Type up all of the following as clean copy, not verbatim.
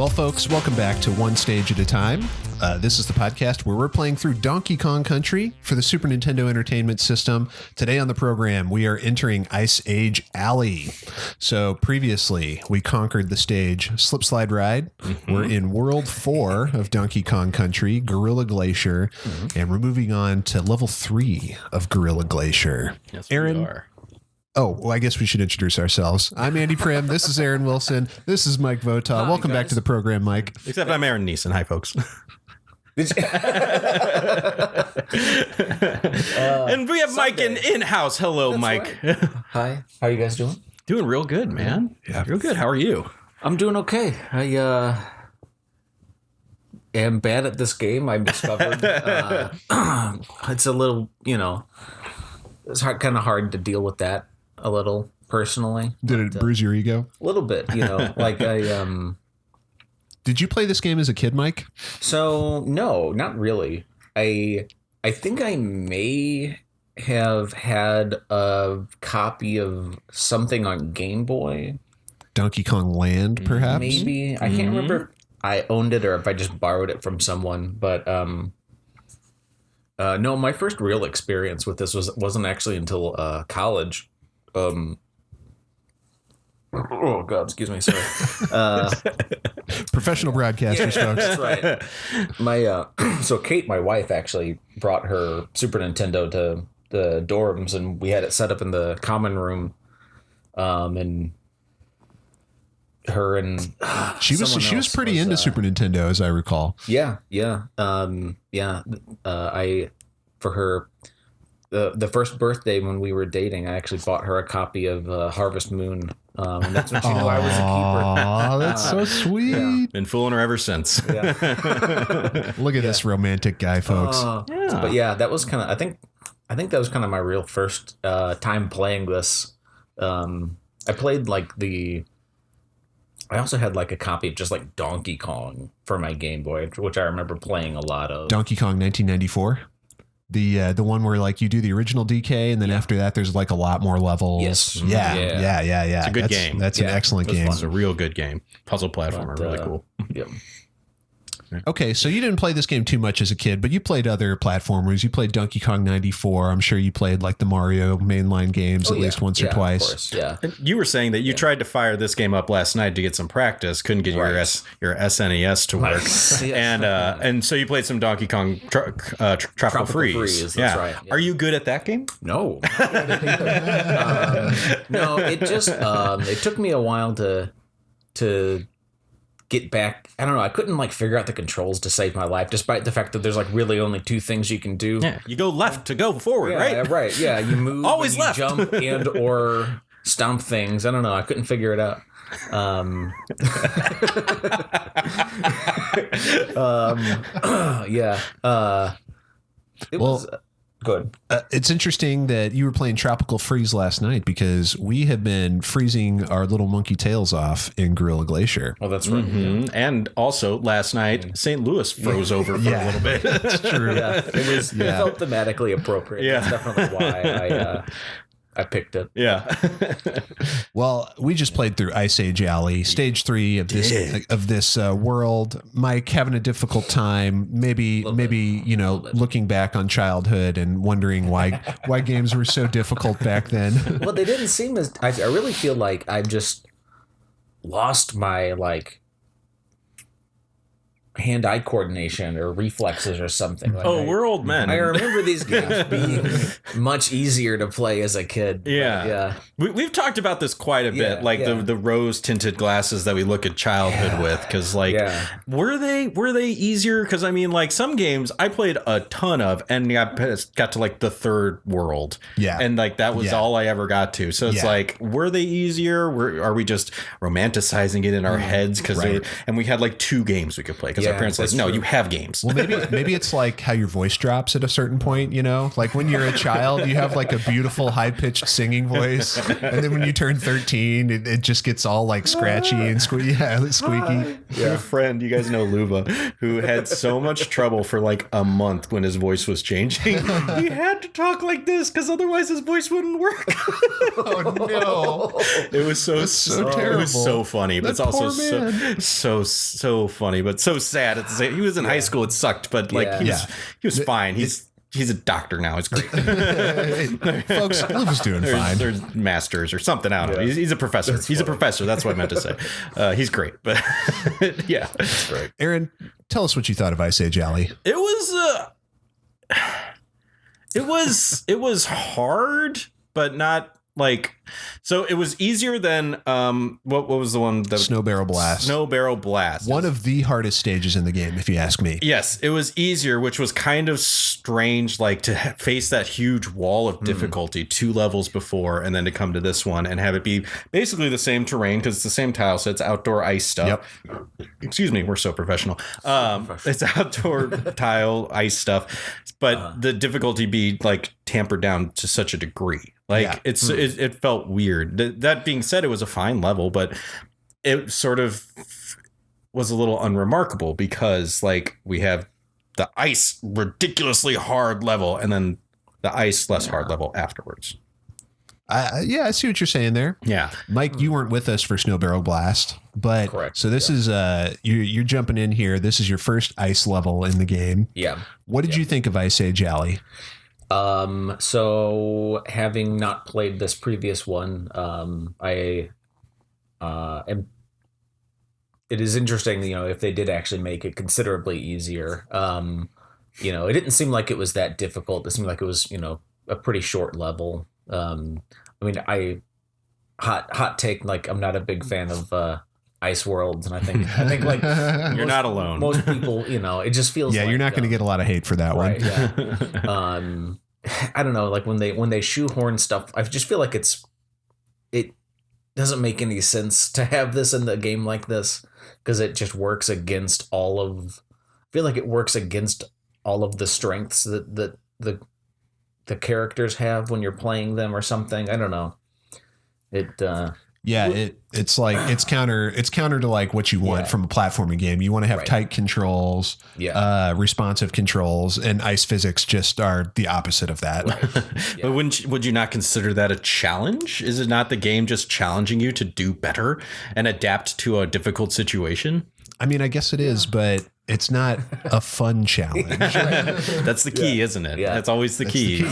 Well, folks, welcome back to One Stage at a Time. This is the podcast where we're playing through Donkey Kong Country for the Super Nintendo Entertainment System. Today on the program, we are entering Ice Age Alley. So previously, we conquered the stage Slip Slide Ride. Mm-hmm. We're in World 4 of Donkey Kong Country, Gorilla Glacier, and we're moving on to Level 3 of Gorilla Glacier. Yes, Aaron, we are. Oh, well, I guess we should introduce ourselves. I'm Andy Prim. This is Aaron Wilson. This is Mike Votaw. Welcome back to the program, Mike. Except I'm Aaron Neeson. Hi, folks. And we have Mike in-house. Hello, that's Mike. Right. Hi. How are you guys doing? Doing real good, man. Yeah, real good. How are you? I'm doing okay. I am bad at this game. I've discovered it's a little, it's kind of hard to deal with that a little personally. Did it bruise your ego? A little bit, like I Did you play this game as a kid, Mike? So no, not really. I think I may have had a copy of something on Game Boy. Donkey Kong Land, perhaps? Maybe. I can't remember if I owned it or if I just borrowed it from someone, but no, my first real experience with this wasn't actually until college. Oh God, excuse me, sorry. Professional broadcasters, folks. That's right. My so Kate, my wife, actually brought her Super Nintendo to the dorms, and we had it set up in the common room. And her and she was pretty into Super Nintendo, as I recall. Yeah. I for her the first birthday when we were dating, I actually bought her a copy of Harvest Moon. And that's when she knew I was a keeper. Oh, that's so sweet. Yeah. Been fooling her ever since. Yeah. Look at this romantic guy, folks. Yeah. But yeah, that was kind of, I think that was kind of my real first time playing this. I played I also had like a copy of just like Donkey Kong for my Game Boy, which I remember playing a lot of. Donkey Kong 1994. The one where like you do the original DK and then after that there's like a lot more levels. Yes. Yeah. It's a good game. That's an excellent game. It's a real good game. Puzzle platformer, really cool. Yep. Okay, so you didn't play this game too much as a kid, but you played other platformers. You played Donkey Kong 94. I'm sure you played like the Mario mainline games at least once or twice. Of course, yeah. And you were saying that you tried to fire this game up last night to get some practice, couldn't get your SNES to work, and so you played some Donkey Kong Tropical Freeze. That's right. Yeah. Are you good at that game? No. No, it just it took me a while to get back. I don't know. I couldn't like figure out the controls to save my life, despite the fact that there's like really only two things you can do. Yeah, you go left to go forward, right? Right. Yeah, you move. Always you left. Jump and or stomp things. I don't know. I couldn't figure it out. It was good. It's interesting that you were playing Tropical Freeze last night because we have been freezing our little monkey tails off in Gorilla Glacier. Oh, that's right. Mm-hmm. Yeah. And also last night, St. Louis froze over for a little bit. That's true. Yeah, it felt thematically appropriate. Yeah. That's definitely why I picked it. Yeah. Well, we just played through Ice Age Alley, stage 3 of this world. Mike having a difficult time, maybe looking back on childhood and wondering why games were so difficult back then. Well, they didn't seem as. I really feel like I've just lost my hand-eye coordination or reflexes or something. We're old men. I remember these games being much easier to play as a kid. Yeah. We've talked about this quite a bit, the rose-tinted glasses that we look at childhood with, because were they easier? Because I mean, like some games I played a ton of, and I got to like the third world, and like that was all I ever got to. So it's like, were they easier? Are we just romanticizing it in our heads? And we had like 2 games we could play because our parents like, no, you have games. Well, maybe it's like how your voice drops at a certain point, you know, like when you're a child, you have like a beautiful high pitched singing voice. And then when you turn 13, it just gets all like scratchy and squeaky. Yeah. I have a friend, you guys know Luva, who had so much trouble for like a month when his voice was changing. He had to talk like this because otherwise his voice wouldn't work. Oh no! It was so terrible. It was so funny, but it's also so funny, but so sad. He was in high school. It sucked, but like he was fine. He's a doctor now. It's great. Folks, Luva's doing fine. There's masters or something. I don't know. He's a professor. He's a professor. That's what I meant to say. He's great, but yeah, that's great. Aaron, tell us what you thought of Ice Age Alley. It was hard, but not like, so it was easier than what was the one that Snow Barrel Blast. Snow Barrel Blast. One of the hardest stages in the game, if you ask me. Yes, it was easier, which was kind of strange, like to face that huge wall of difficulty 2 levels before, and then to come to this one and have it be basically the same terrain because it's the same tile sets, outdoor ice stuff. Yep. Excuse me, we're so professional. It's outdoor tile ice stuff, but the difficulty be like tampered down to such a degree. Like it felt weird. That being said, it was a fine level, but it sort of was a little unremarkable because like we have the ice ridiculously hard level and then the ice less hard level afterwards. I see what you're saying there. Yeah. Mike, you weren't with us for Snow Barrel Blast, but correct. So this is you're jumping in here. This is your first ice level in the game. Yeah. What did you think of Ice Age Alley? So having not played this previous one, I am. It is interesting, you know, if they did actually make it considerably easier. You know, it didn't seem like it was that difficult. It seemed like it was, you know, a pretty short level. I mean, hot take, like I'm not a big fan of Ice Worlds, and I think like you're not alone. Most people, you know, it just feels like, you're not going to get a lot of hate for that one. Yeah. I don't know, like when they shoehorn stuff, I just feel like it doesn't make any sense to have this in the game like this because it just works against I feel like it works against all of the strengths that the characters have when you're playing them or something. I don't know. It's like it's counter to like what you want from a platforming game. You want to have tight controls, responsive controls, and ice physics just are the opposite of that. But would you not consider that a challenge? Is it not the game just challenging you to do better and adapt to a difficult situation? I mean, I guess it is, but it's not a fun challenge. That's the key, isn't it? Yeah. That's always the key.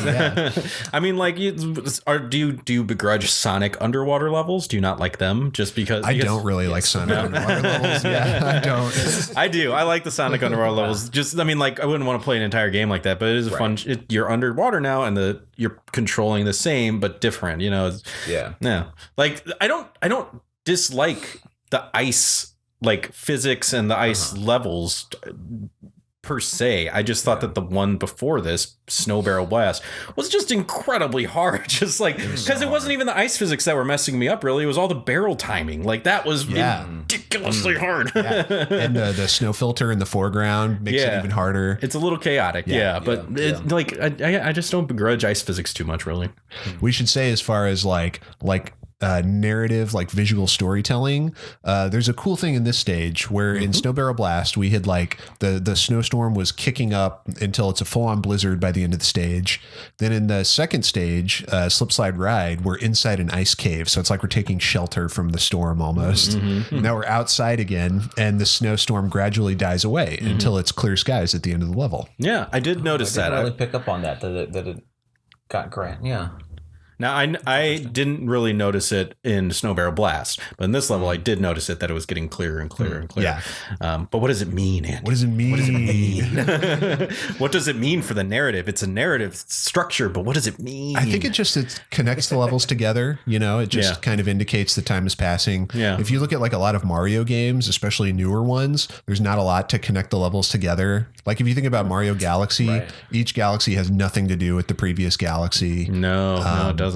I mean, like, do you begrudge Sonic underwater levels? Do you not like them just because? I don't really like Sonic underwater levels. Yeah, I don't. I do. I like the Sonic underwater levels. Just, I mean, like, I wouldn't want to play an entire game like that, but it is a fun. You're underwater now, and you're controlling the same but different. You know? Yeah. Like, I don't dislike the ice. Like physics and the ice levels per se. I just thought that the one before this, Snow Barrel Blast, was just incredibly hard. Just like, because it wasn't even the ice physics that were messing me up, really. It was all the barrel timing. Like, that was ridiculously hard. And the snow filter in the foreground makes it even harder. It's a little chaotic, but like, I just don't begrudge ice physics too much, really. We should say, as far as like narrative, like visual storytelling, there's a cool thing in this stage where in Snow Barrel Blast we had like the snowstorm was kicking up until it's a full-on blizzard by the end of the stage. Then in the second stage, Slip Slide Ride, we're inside an ice cave, so it's like we're taking shelter from the storm almost. Now we're outside again, and the snowstorm gradually dies away until it's clear skies at the end of the level. Yeah, I did notice that. I didn't really pick up on that it got Grant. Now, I didn't really notice it in Snow Barrel Blast, but in this level, I did notice it that it was getting clearer and clearer and clearer. Yeah. But what does it mean, Andy? What does it mean? What does it mean for the narrative? It's a narrative structure, but what does it mean? I think it connects the levels together. You know, it just kind of indicates the time is passing. Yeah. If you look at like a lot of Mario games, especially newer ones, there's not a lot to connect the levels together. Like if you think about Mario Galaxy, each galaxy has nothing to do with the previous galaxy. No, it doesn't.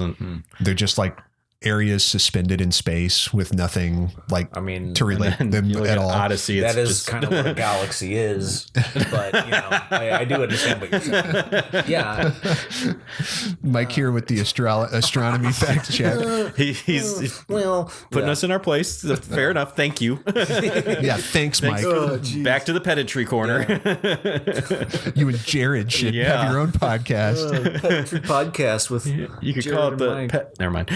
They're just like areas suspended in space with nothing to relate them at all. Odyssey. That is kind of what a galaxy is, but I do understand what you're saying. Yeah, Mike here with the astronomy fact check. He's putting us in our place. Fair enough. Thank you. Yeah, thanks, Mike. Back to the pedantry corner. You and Jared should have your own podcast. Pedantry podcast with you could call it the pet. Never mind.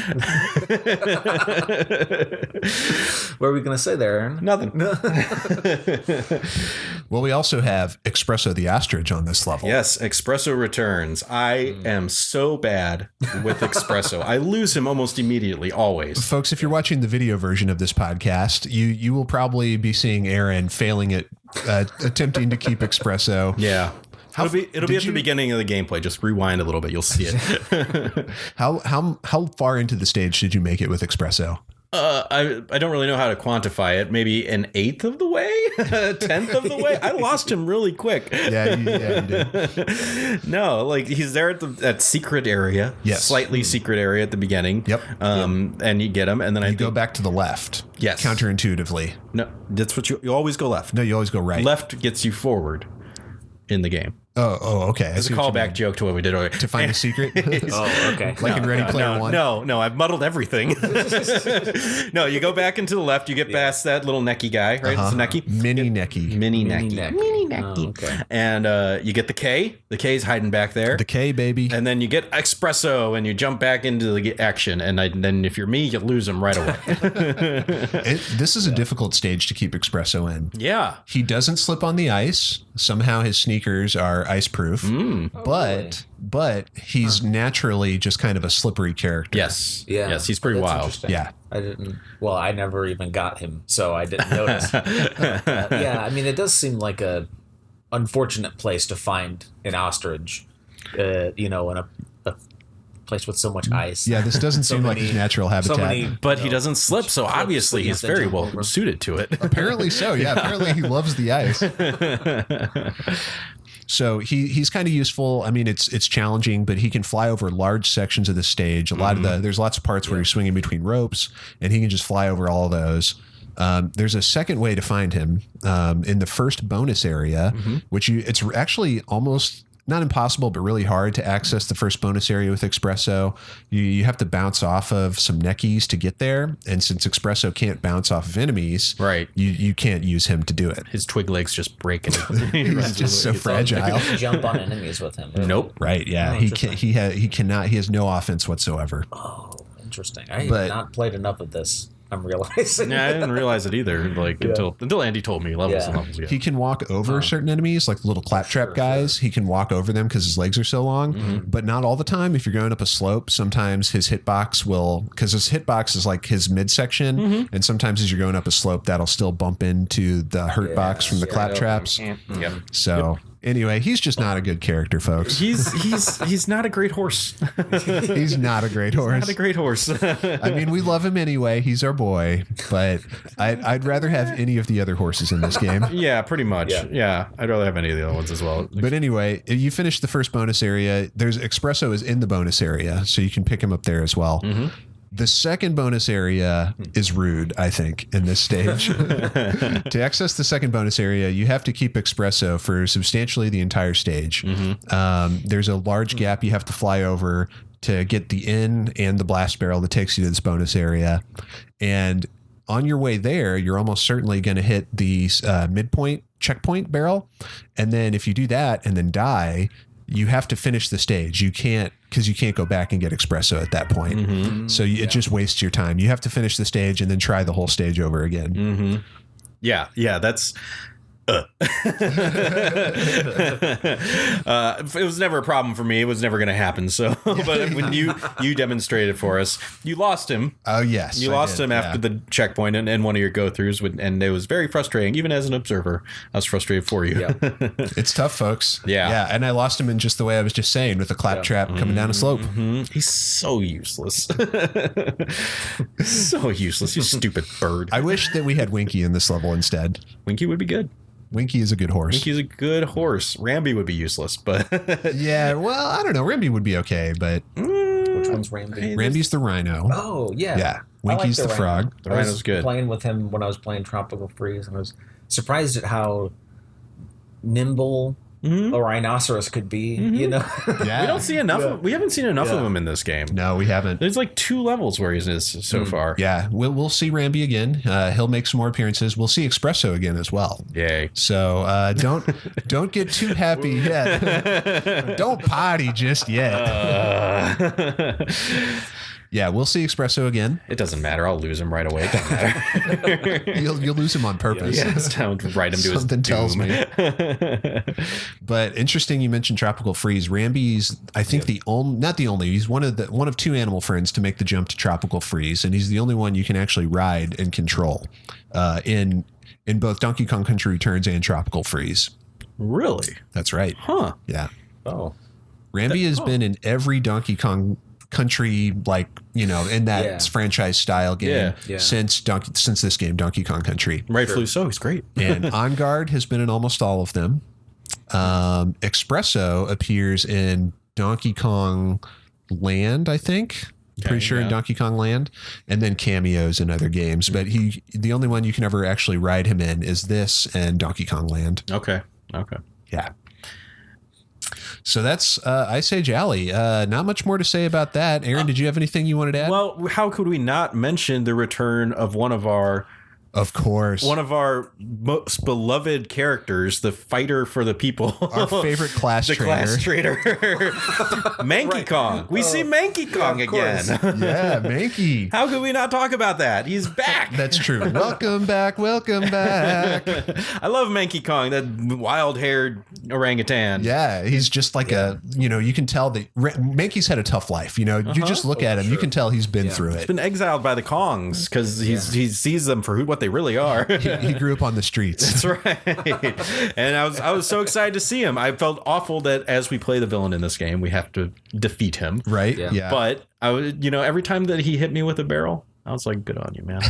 What are we going to say there, Aaron? Nothing. Well, we also have Expresso the ostrich on this level. Yes, Expresso returns. I am so bad with Expresso. I lose him almost immediately, always. Folks, if you're watching the video version of this podcast, you will probably be seeing Aaron failing at attempting to keep Expresso. Yeah. It'll be at the beginning of the gameplay. Just rewind a little bit. You'll see it. How far into the stage did you make it with Expresso? I don't really know how to quantify it. Maybe an eighth of the way, a tenth of the way. I lost him really quick. Yeah, you did. No, he's there at that secret area. Yes. Slightly secret area at the beginning. Yep. And you get him, and then go back to the left. Yes. Counterintuitively. No, that's what you always go left. No, you always go right. Left gets you forward in the game. Oh, okay. It's a callback joke to what we did earlier. To find a secret? Oh, okay. In Ready Player One? No, I've muddled everything. No, you go back into the left, you get past that little necky guy, right? It's a necky? Mini necky. Mini necky. Oh, okay. And you get the K. The K's hiding back there. The K, baby. And then you get Expresso, and you jump back into the action. And then if you're me, you lose him right away. This is a difficult stage to keep Expresso in. Yeah. He doesn't slip on the ice. Somehow his sneakers are ice proof. But he's naturally just kind of a slippery character. Yes. Yeah. Yes, he's pretty wild. Yeah. I never even got him, so I didn't notice. Yeah, I mean, it does seem like a unfortunate place to find an ostrich, in a place with so much ice. Yeah, this doesn't seem like his natural habitat. But he doesn't slip, so obviously he's very well suited to it. Apparently so, yeah. Apparently he loves the ice. So he's kind of useful. I mean, it's challenging, but he can fly over large sections of the stage. There's lots of parts where you're swinging between ropes, and he can just fly over all of those. There's a second way to find him in the first bonus area, it's actually almost not impossible, but really hard to access the first bonus area with Expresso. You have to bounce off of some neckies to get there. And since Expresso can't bounce off of enemies, right, you can't use him to do it. His twig legs just break. He's just so fragile. You can jump on enemies with him. Nope. Right. Yeah. He has no offense whatsoever. Oh, interesting. I have not played enough of this. I'm realizing. Yeah, I didn't realize it either. Until Andy told me levels and levels. Yeah. He can walk over certain enemies, like the little claptrap guys. He can walk over them because his legs are so long, but not all the time. If you're going up a slope, sometimes his hitbox because his hitbox is like his midsection, and sometimes as you're going up a slope, that'll still bump into the hurt box from the claptraps. So. Anyway, he's just not a good character, folks. He's not a great horse. He's not a great horse. Not a great horse. I mean, we love him anyway. He's our boy, but I'd rather have any of the other horses in this game. Yeah, pretty much. Yeah, I'd rather have any of the other ones as well. But anyway, you finish the first bonus area. There's Expresso is in the bonus area, so you can pick him up there as well. The second bonus area is rude, I think, in this stage. To access the second bonus area, you have to keep Expresso for substantially the entire stage. There's a large gap you have to fly over to get the inn and the blast barrel that takes you to this bonus area. And on your way there, you're almost certainly going to hit the midpoint checkpoint barrel. And then if you do that and then die, you have to finish the stage. You can't go back and get Expresso at that point. So it just wastes your time. You have to finish the stage and then try the whole stage over again. Yeah, that's... It was never a problem for me. It was never going to happen. So, but when you demonstrated for us, you lost him. Oh yes, you lost him after the checkpoint and one of your go-throughs, and it was very frustrating. Even as an observer, I was frustrated for you. It's tough, folks. Yeah, and I lost him in just the way I was just saying, with a claptrap coming down a slope. He's so useless. So useless. You stupid bird. I wish that we had Winky in this level instead. Winky would be good. Winky is a good horse. Winky's a good horse. Ramby would be useless, but yeah, well, I don't know. Ramby would be okay, but which one's Rambi? Rambi's the rhino. Oh, yeah. Yeah. Winky's the frog. The rhino's good. Playing with him when I was playing Tropical Freeze, and I was surprised at how nimble a rhinoceros could be. You know, Yeah. We don't see enough. We haven't seen enough of him in this game. No, we haven't. There's like 2 levels where he is so far. Yeah, we'll see Rambi again. He'll make some more appearances. We'll see Expresso again as well. Yay! So don't get too happy yet. Don't potty just yet. Yeah, we'll see Expresso again. It doesn't matter. I'll lose him right away. It doesn't matter. You'll lose him on purpose. Yeah, it's time to write him to his Something tells doom. me. But interesting, you mentioned Tropical Freeze. Rambi's, I think, not the only. He's one of 2 animal friends to make the jump to Tropical Freeze, and he's the only one you can actually ride and control in both Donkey Kong Country Returns and Tropical Freeze. Really? That's right. Huh? Yeah. Oh, Rambi has been in every Donkey Kong Country, like, you know, in that franchise style game since this game, Donkey Kong Country. Rightfully so. He's great. And On Guard has been in almost all of them. Expresso appears in Donkey Kong Land, I think. Pretty sure in Donkey Kong Land, and then cameos in other games. But the only one you can ever actually ride him in is this and Donkey Kong Land. Okay. Yeah. So that's Ice Age Alley. Not much more to say about that. Aaron, did you have anything you wanted to add? Well, how could we not mention the return of one of our most beloved characters, the fighter for the people, our favorite class the trader. Class trader, Manky Kong. We see Manky Kong again. Yeah, Manky. How could we not talk about that? He's back. That's true. Welcome back. I love Manky Kong, that wild-haired orangutan. Yeah, he's just like you can tell that Manky's had a tough life. You know, you just look at him, you can tell he's been through it. He's been exiled by the Kongs because he sees them for what they really are. He grew up on the streets. That's right. And I was so excited to see him. I felt awful that as we play the villain in this game, we have to defeat him. Right? Yeah. But I was, every time that he hit me with a barrel, I was like, good on you, man.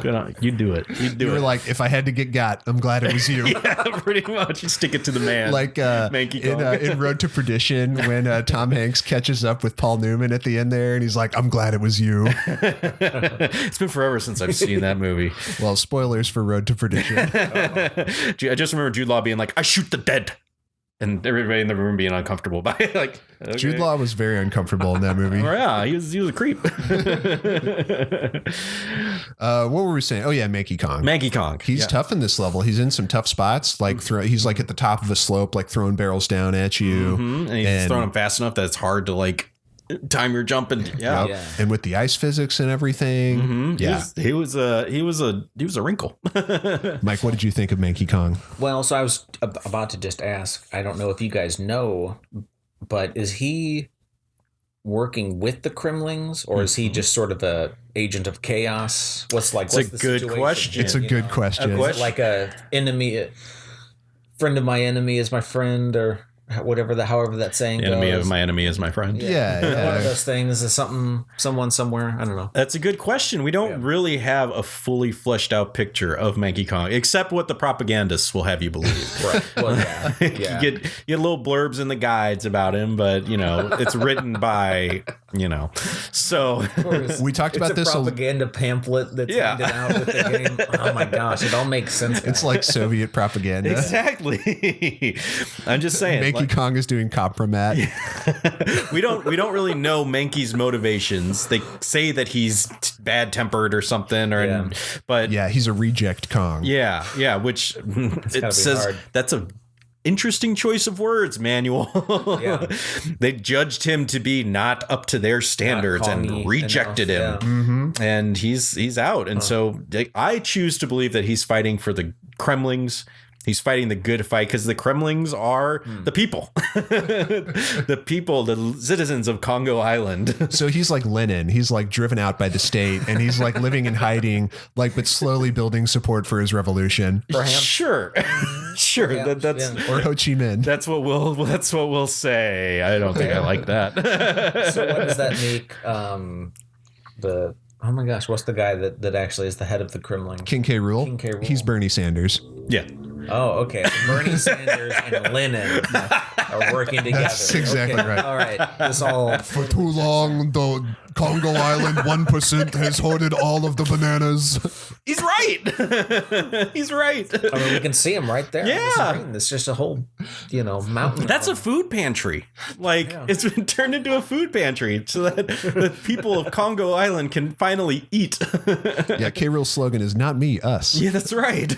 Good on you. Do it. You were like, if I had to get got, I'm glad it was you. Yeah, pretty much. You stick it to the man. Like in Road to Perdition, when Tom Hanks catches up with Paul Newman at the end there, and he's like, I'm glad it was you. It's been forever since I've seen that movie. Well, spoilers for Road to Perdition. I just remember Jude Law being like, I shoot the dead. And everybody in the room being uncomfortable by it. Like, okay. Jude Law was very uncomfortable in that movie. Oh, yeah, he was a creep. What were we saying? Oh yeah, Manky Kong. Manky Kong. He's tough in this level. He's in some tough spots. Like he's like at the top of a slope, like throwing barrels down at you. And he's throwing them fast enough that it's hard to like time your jump and and with the ice physics and everything. He was a wrinkle. Mike, what did you think of Manky Kong? Well, so I was about to just ask, I don't know if you guys know, but is he working with the Kremlings, or is he just sort of a agent of chaos? What's the good question. It's a good question. Is it like a enemy, friend of my enemy is my friend, or however that saying goes. Enemy of my enemy is my friend. Yeah. One of those things is someone somewhere. I don't know. That's a good question. We don't really have a fully fleshed out picture of Manky Kong, except what the propagandists will have you believe. Right. Well, You get little blurbs in the guides about him, but it's written by So we talked about this. It's a propaganda pamphlet that's handed out with the game. Oh my gosh, it all makes sense. It's like Soviet propaganda. Exactly. I'm just saying. Manky Kong is doing compromat. We don't really know Manky's motivations. They say that he's bad tempered or something, but he's a reject Kong. Which it says hard. That's a interesting choice of words, Manual. They judged him to be not up to their standards and rejected him, and he's out. And so I choose to believe that he's fighting for the Kremlings. He's fighting the good fight because the Kremlings are the people, the citizens of Congo Island. So he's like Lenin. He's like driven out by the state, and he's like living in hiding, but slowly building support for his revolution. Sure. That's or Ho Chi Minh. That's what we'll say. I don't think I like that. So what does that make? Oh my gosh, what's the guy that actually is the head of the Kremlin? King K. Rool. He's Bernie Sanders. Yeah. Oh, okay. Bernie Sanders and Lenin. are working together. That's exactly right. All right. This all For too long, the Congo Island 1% has hoarded all of the bananas. He's right. He's right. I mean, we can see him right there. Yeah. It's just a whole, mountain. That's a food pantry. It's been turned into a food pantry so that the people of Congo Island can finally eat. Yeah, K-Real's slogan is not me, us. Yeah, that's right.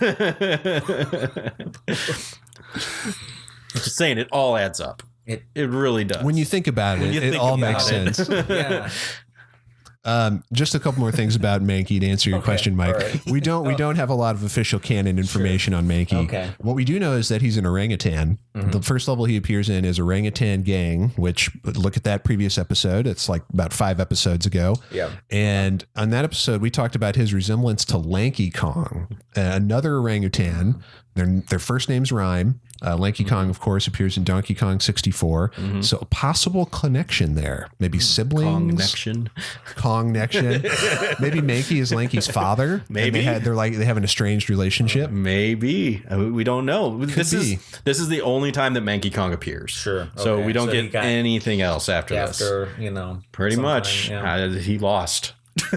Just saying, it all adds up. It really does. When you think about it, it all makes sense. Yeah. Just a couple more things about Manky to answer your question, Mike. Right. We don't have a lot of official canon information on Manky. Okay. What we do know is that he's an orangutan. Mm-hmm. The first level he appears in is Orangutan Gang, which look at that previous episode. It's like about 5 episodes ago. Yeah. And on that episode, we talked about his resemblance to Lanky Kong, another orangutan. Their first names rhyme. Lanky Kong, of course, appears in Donkey Kong 64. Mm-hmm. So a possible connection there. Maybe siblings. Kong-nection. Maybe Manky is Lanky's father. Maybe. They have an estranged relationship. Maybe. We don't know. This is the only time that Manky Kong appears. Sure. Okay. So we don't get anything else after this. Pretty much. Yeah. He lost.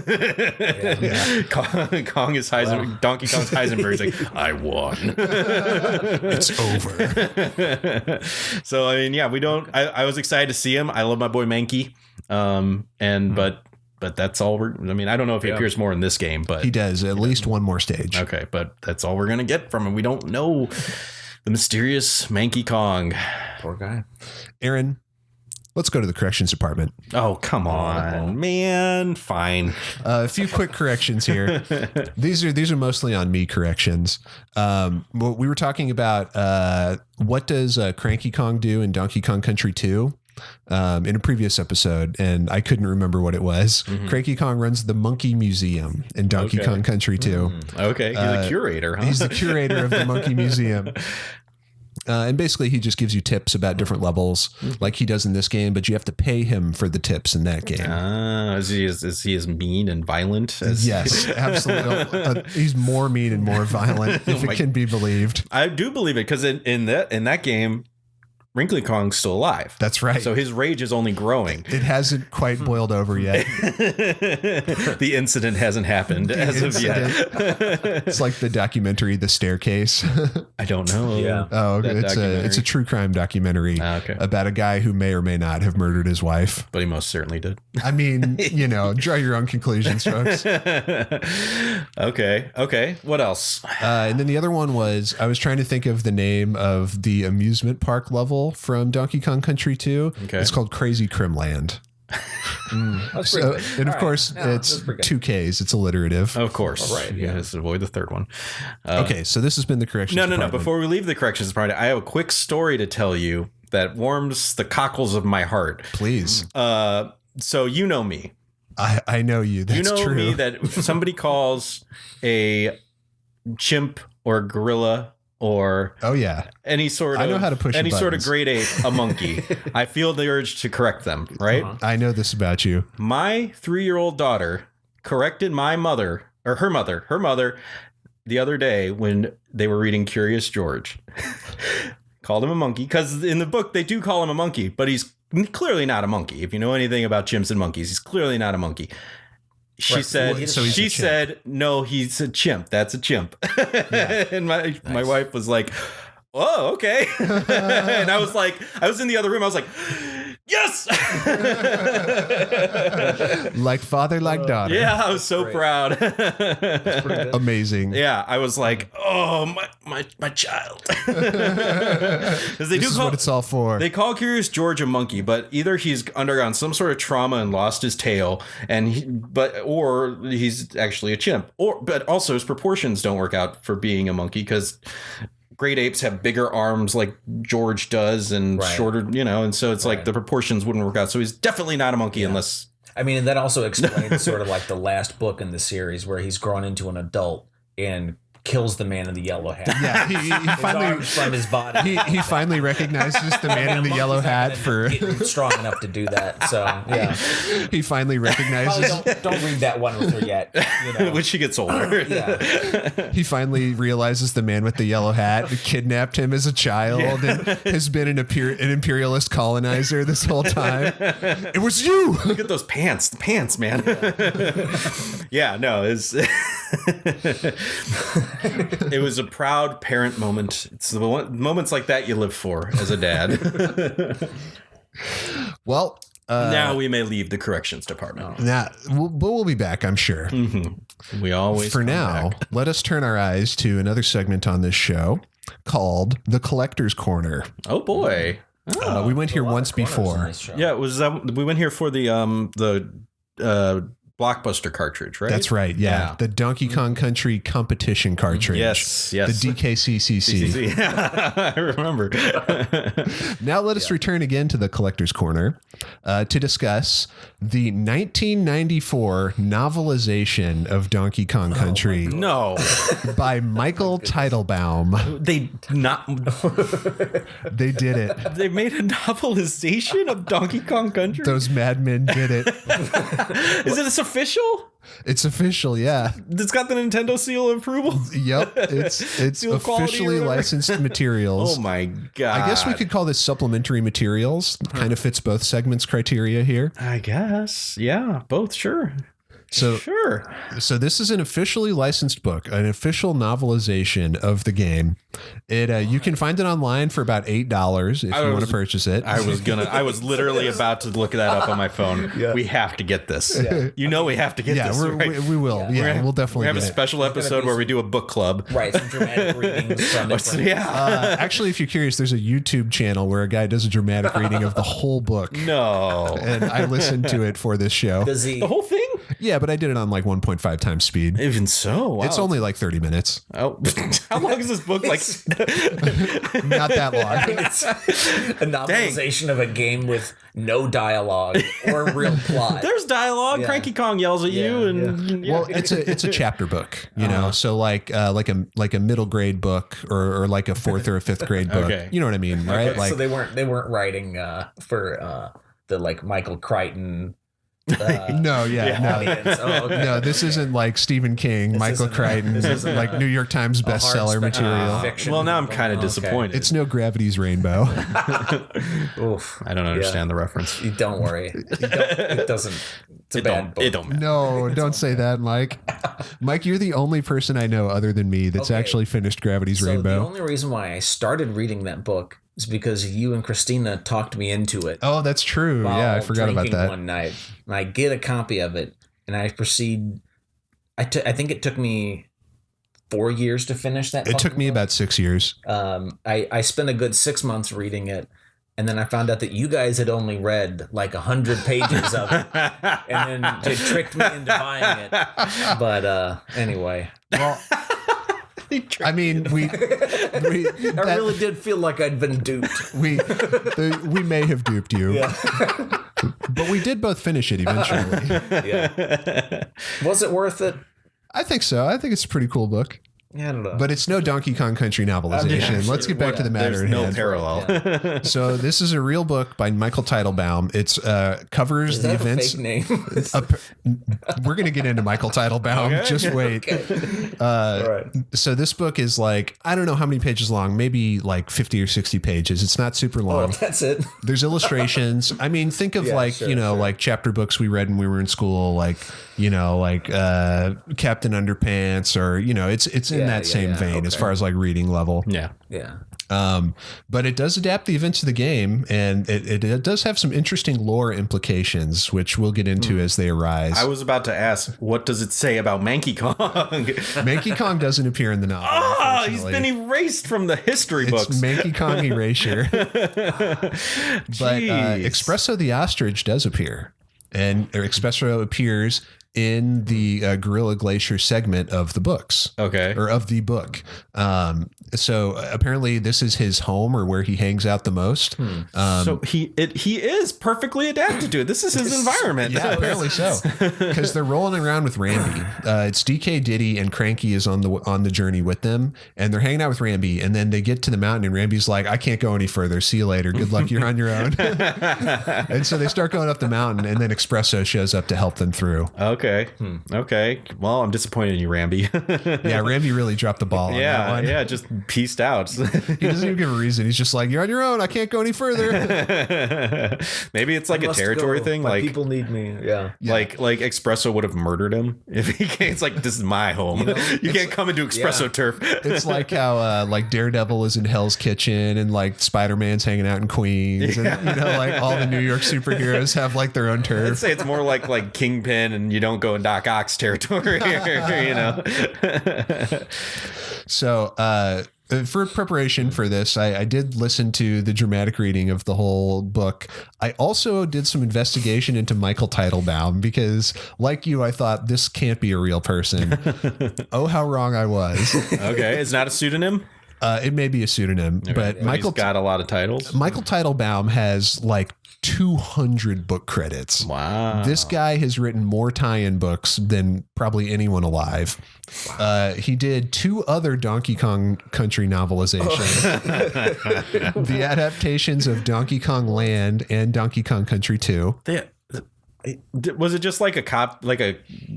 Yeah. Kong is Donkey Kong's Heisenberg. He's like, I won. It's over. So I mean, yeah, we don't. I was excited to see him. I love my boy Manky. But that's all I don't know if he appears more in this game, but he does at least one more stage. Okay, but that's all we're gonna get from him. We don't know the mysterious Manky Kong. Poor guy. Aaron, let's go to the corrections department. Oh, come on, man. Fine. A few quick corrections here. These are mostly on me corrections. We were talking about what does Cranky Kong do in Donkey Kong Country 2? In a previous episode, and I couldn't remember what it was. Mm-hmm. Cranky Kong runs the Monkey Museum in Donkey Kong Country 2. Mm. Okay, he's the curator, huh? He's the curator of the Monkey Museum. And basically, he just gives you tips about different levels, like he does in this game, but you have to pay him for the tips in that game. Is he as mean and violent? Yes, absolutely. He's more mean and more violent, if it can be believed. I do believe it, because in that game, Wrinkly Kong's still alive. That's right. So his rage is only growing. It hasn't quite boiled over yet. The incident hasn't happened of yet. It's like the documentary, The Staircase. I don't know. Yeah. Oh, it's a true crime documentary about a guy who may or may not have murdered his wife. But he most certainly did. I mean, draw your own conclusions, folks. Okay. What else? And then the other one was, I was trying to think of the name of the amusement park level from Donkey Kong Country 2. Okay. It's called Crazy Kremland. And of course, it's 2 Ks. It's alliterative. Of course. All right. Yeah. Let's avoid the third one. Okay. So this has been the corrections department. No. Before we leave the corrections department, I have a quick story to tell you that warms the cockles of my heart. Please. So you know me. I know you. That's true. You know me, that if somebody calls a chimp or gorilla or any sort of, I know how to push any buttons. Sort of grade 8 a monkey, I feel the urge to correct them, right? I know this about you. My 3-year-old daughter corrected my mother, or her mother the other day when they were reading Curious George. Called him a monkey, because in the book they do call him a monkey, but he's clearly not a monkey. If you know anything about chimps and monkeys, he's clearly not a monkey. She said, no, he's a chimp. That's a chimp. Yeah. And my wife was like, oh, okay. And I was in the other room. I was like, yes. Like father, like daughter. Yeah, I was so proud. Amazing. Yeah, I was like, oh, my child. This is what it's all for. They call Curious George a monkey, but either he's undergone some sort of trauma and lost his tail, or he's actually a chimp, but also his proportions don't work out for being a monkey, because great apes have bigger arms like George does and shorter, and so it's like the proportions wouldn't work out. So he's definitely not a monkey unless. I mean, and that also explains sort of like the last book in the series where he's grown into an adult and kills the man in the yellow hat. Yeah, he finally arms from his body. he finally recognizes the man in the yellow hat for strong enough to do that. So yeah, he finally recognizes. Don't read that one with her yet. When she gets older. Yeah. He finally realizes the man with the yellow hat kidnapped him as a child and has been an imperialist colonizer this whole time. It was you. Look at those pants. The pants, man. Yeah, no, it was a proud parent moment. It's the moments like that you live for as a dad. Well, now we may leave the corrections department. We'll be back, I'm sure. Mm-hmm. We always For now, let us turn our eyes to another segment on this show called The Collector's Corner. Oh, boy. We went here once before. Yeah, we went here for the Blockbuster cartridge, right? That's right. Yeah. The Donkey Kong Country competition cartridge. Yes. The DKCCC. I remember. Now let us return again to the Collector's Corner to discuss the 1994 novelization of Donkey Kong Country. No. By Michael Teitelbaum. They did it. They made a novelization of Donkey Kong Country? Those madmen did it. Is it official? It's official, yeah. It's got the Nintendo seal of approval? Yep. It's officially licensed materials. Oh my God. I guess we could call this supplementary materials. Kind of fits both segments criteria here. I guess. Yeah, both, sure. So this is an officially licensed book, an official novelization of the game. You can find it online for about $8 if you want to purchase it. I was literally about to look that up on my phone. Yeah. We have to get this. Yeah. We have to get this. Right? We will. Yeah, we'll definitely have a special episode where we do a book club. Right, some dramatic readings from it. Yeah. Actually, if you're curious, there's a YouTube channel where a guy does a dramatic reading of the whole book. No. And I listened to it for this show. The whole thing? Yeah, but I did it on like 1.5 times speed. Even so, wow. It's only like 30 minutes. Oh, how long is this book? Like, not that long. It's a novelization of a game with no dialogue or real plot. There's dialogue. Yeah. Cranky Kong yells at you, and well, it's a chapter book, you know. So like a middle grade book or like a fourth or a fifth grade book. Okay. You know what I mean, right? Okay. Like, so they weren't writing for the like Michael Crichton. No. No, this isn't like Stephen King, Michael Crichton. This isn't like New York Times bestseller material. Well, now I'm kind of disappointed. It's no Gravity's Rainbow. Oof. I don't understand the reference. You don't worry. It doesn't. It's a bad book. It don't matter. No, don't say that, Mike. Mike, you're the only person I know other than me that's actually finished Gravity's Rainbow. The only reason why I started reading that book is because you and Christina talked me into it. Oh, that's true. Yeah, I forgot about that. One night, and I get a copy of it, and I proceed. I think it took me 4 years to finish that. It took me about 6 years. I spent a good 6 months reading it, and then I found out that you guys had only read like 100 pages of it, and then it tricked me into buying it. But anyway, well. I mean, I really did feel like I'd been duped. We may have duped you, but we did both finish it eventually. Yeah. Was it worth it? I think so. I think it's a pretty cool book. Yeah, I don't know. But it's no Donkey Kong Country novelization. Let's get back to the matter at hand. There's no parallel. Yeah. So this is a real book by Michael Teitelbaum. It's covers the events. Fake name? We're going to get into Michael Teitelbaum. Okay. Just wait. Right. So this book is like, I don't know how many pages long, maybe like 50 or 60 pages. It's not super long. Oh, that's it. There's illustrations. I mean, think of like chapter books we read when we were in school, like Captain Underpants, or it's in that same vein as far as like reading level. Yeah. But it does adapt the events of the game, and it does have some interesting lore implications, which we'll get into as they arise. I was about to ask, what does it say about Manky Kong? Manky Kong doesn't appear in the novel. He's been erased from the history books. It's Manky Kong erasure. But Expresso the ostrich does appear, and Expresso appears in the Gorilla Glacier segment of the books. Okay. Or of the book. So apparently this is his home or where he hangs out the most. So he is perfectly adapted to it. This is his environment. Yeah, apparently so. Because they're rolling around with Ramby. It's DK, Diddy, and Cranky is on the journey with them, and they're hanging out with Ramby. And then they get to the mountain, and Ramby's like, "I can't go any further. See you later. Good luck. You're on your own." And so they start going up the mountain, and then Expresso shows up to help them through. Okay. Okay. Well, I'm disappointed in you, Ramby. Yeah, Ramby really dropped the ball on that one. Yeah, just pieced out. He doesn't even give a reason. He's just like, "You're on your own. I can't go any further." Maybe it's like a territory thing. My like people need me. Yeah. Like Expresso would have murdered him if he came. It's like, this is my home. You can't come into Expresso turf. It's like how like Daredevil is in Hell's Kitchen, and like Spider-Man's hanging out in Queens, and like all the New York superheroes have like their own turf. I'd say it's more like Kingpin, and you don't go in Doc Ock's territory. So for preparation for this, I did listen to the dramatic reading of the whole book. I also did some investigation into Michael Teitelbaum because, like you, I thought this can't be a real person. Oh, how wrong I was. Okay, it's not a pseudonym? It may be a pseudonym, but Michael got a lot of titles. Michael Teitelbaum has like 200 book credits. Wow. This guy has written more tie-in books than probably anyone alive. He did 2 other Donkey Kong Country novelizations. The adaptations of Donkey Kong Land and Donkey Kong Country 2. Was it just like a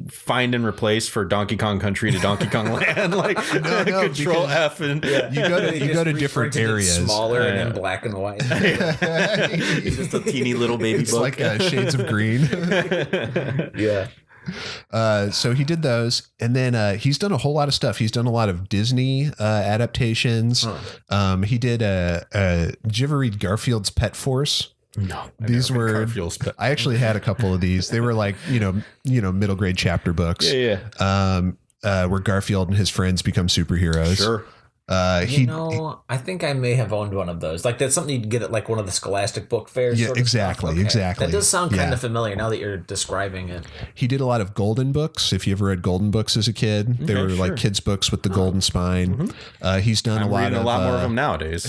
find and replace for Donkey Kong Country to Donkey Kong Land? Like no, Control F and you go to different areas. Smaller and in black and white. It's just a teeny little baby it's book. Like Shades of Green. Yeah. So he did those, and then he's done a whole lot of stuff. He's done a lot of Disney adaptations. He did did you ever read Garfield's Pet Force? No, these were. I actually had a couple of these. They were like middle grade chapter books. Yeah. Where Garfield and his friends become superheroes. Sure. I think I may have owned one of those. Like that's something you'd get at like one of the Scholastic book fairs. Yeah, exactly. That does sound kind of familiar now that you're describing it. He did a lot of Golden books. If you ever read Golden books as a kid, they were like kids' books with the golden spine. He's done a lot more of them nowadays.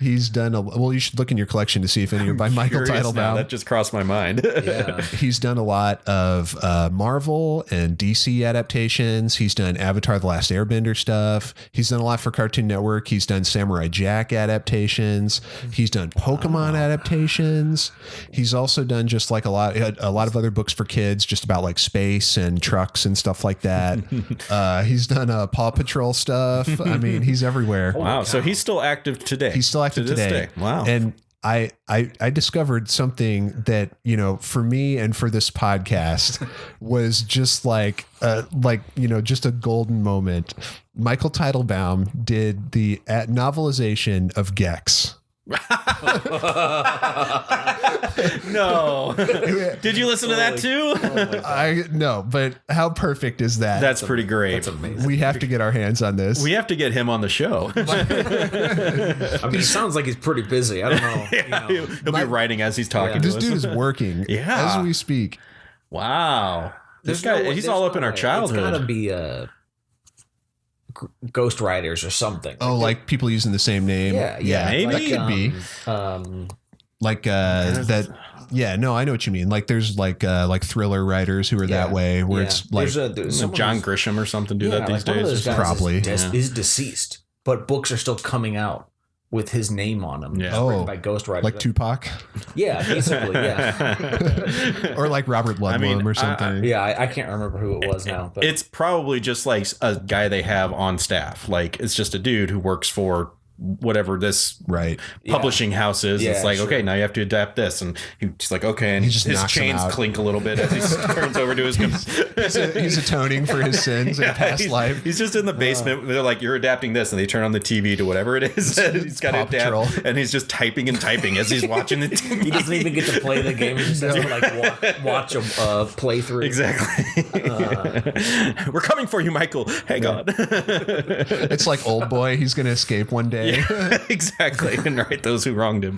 He's done you should look in your collection to see if any are by Michael Teitelbaum. That just crossed my mind. Yeah. He's done a lot of Marvel and DC adaptations. He's done Avatar: The Last Airbender stuff. He's done a lot for Cartoon Network. He's done Samurai Jack adaptations. He's done Pokemon adaptations. He's also done just like a lot of other books for kids, just about like space and trucks and stuff like that. He's done Paw Patrol stuff. I mean, he's everywhere. Wow. So he's still active today. He's still active today. Wow. And I discovered something that, for me and for this podcast was just just a golden moment. Michael Teitelbaum did the novelization of Gex. No. Did you listen to that too? No, but how perfect is that? That's pretty great. That's amazing. We have to get our hands on this. We have to get him on the show. I mean, he sounds like he's pretty busy. I don't know. He'll be writing as he's talking. This dude is working as we speak. Wow. This guy, he's all up in our childhood. It's got to be Ghost Riders or something. Oh, like people using the same name. Yeah, maybe that could be. That. Yeah, no, I know what you mean. Like there's like Thriller writers who are that way, where it's like there's John Grisham or something do that these days. Probably is deceased, but books are still coming out with his name on them. Yeah. Written by Ghost Riders, like Tupac. Yeah, basically, yeah. Or like Robert Ludlum or something. I can't remember who it was now. But it's probably just like a guy they have on staff. Like it's just a dude who works for whatever this publishing house is. It's like, okay, now you have to adapt this, and he's like, okay, and his chains clink a little bit as he turns over to his he's atoning for his sins in past life. He's just in the basement. They're like, you're adapting this, and they turn on the TV to whatever it is he's got to adapt, and he's just typing and typing as he's watching the TV. He doesn't even get to play the game. He just has to like watch a playthrough. Exactly. We're coming for you, Michael. Hang on. It's like Old Boy. He's going to escape one day. Yeah, exactly, and right those who wronged him.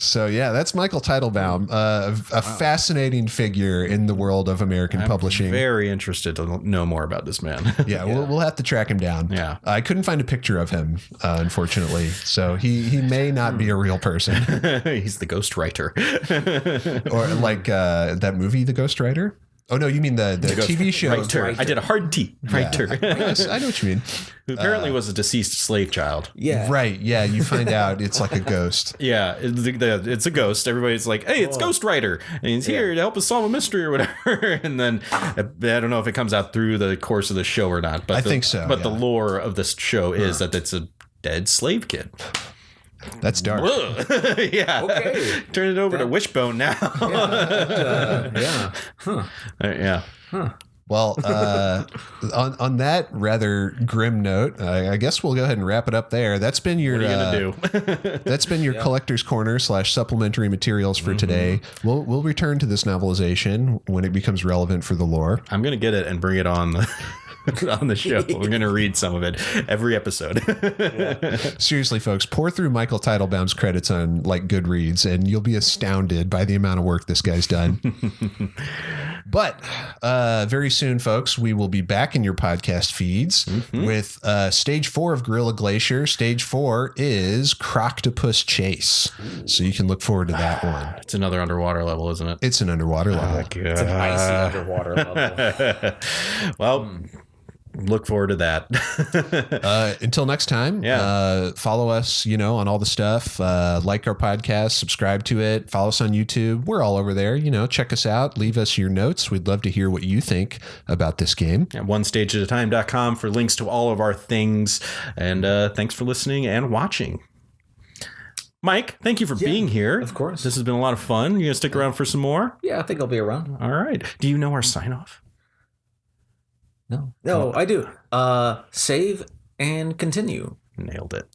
So yeah, that's Michael Teitelbaum, a fascinating figure in the world of American publishing. Very interested to know more about this man. Yeah, we'll have to track him down. Yeah, I couldn't find a picture of him, unfortunately. So he may not be a real person. He's the ghostwriter, or like that movie, The Ghostwriter. Oh no, you mean the TV show? Writer. I did a hard T. Writer. Yeah. Yes, I know what you mean. Who apparently was a deceased slave child. Yeah. Right. Yeah. You find out it's like a ghost. Yeah. It's a ghost. Everybody's like, hey, it's Ghostwriter. And he's here to help us solve a mystery or whatever. And then I don't know if it comes out through the course of the show or not. But I think so. But the lore of this show is that it's a dead slave kid. That's dark. Yeah. Okay. Turn it over to Wishbone now. Yeah. Huh. Yeah. Huh. Well, on that rather grim note, I guess we'll go ahead and wrap it up there. That's been your What are you gonna do? That's been your collector's corner / supplementary materials for today. We'll return to this novelization when it becomes relevant for the lore. I'm gonna get it and bring it on the show. We're going to read some of it every episode. Seriously, folks, pour through Michael Teitelbaum's credits on like Goodreads and you'll be astounded by the amount of work this guy's done. But very soon, folks, we will be back in your podcast feeds with Stage 4 of Gorilla Glacier. Stage 4 is Croctopus Chase. So you can look forward to that one. It's another underwater level, isn't it? It's an underwater level. It's an icy underwater level. Well, look forward to that. Until next time, follow us, on all the stuff. Like our podcast, subscribe to it, follow us on YouTube. We're all over there. Check us out. Leave us your notes. We'd love to hear what you think about this game. At onestageatatime.com for links to all of our things. And thanks for listening and watching. Mike, thank you for being here. Of course. This has been a lot of fun. You gonna stick around for some more? Yeah, I think I'll be around. All right. Do you know our sign off? No, I do. Save and continue. Nailed it.